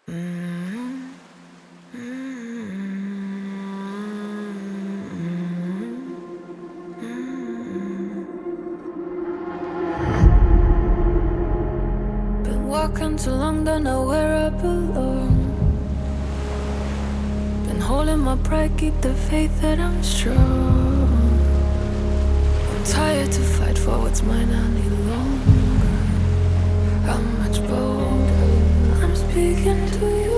Been walking too long, don't know where I belong. Been holding my pride, keep the faith that I'm strong. I'm tired to fight for what's mine any longer. I'm much bolder. I'm speaking to you.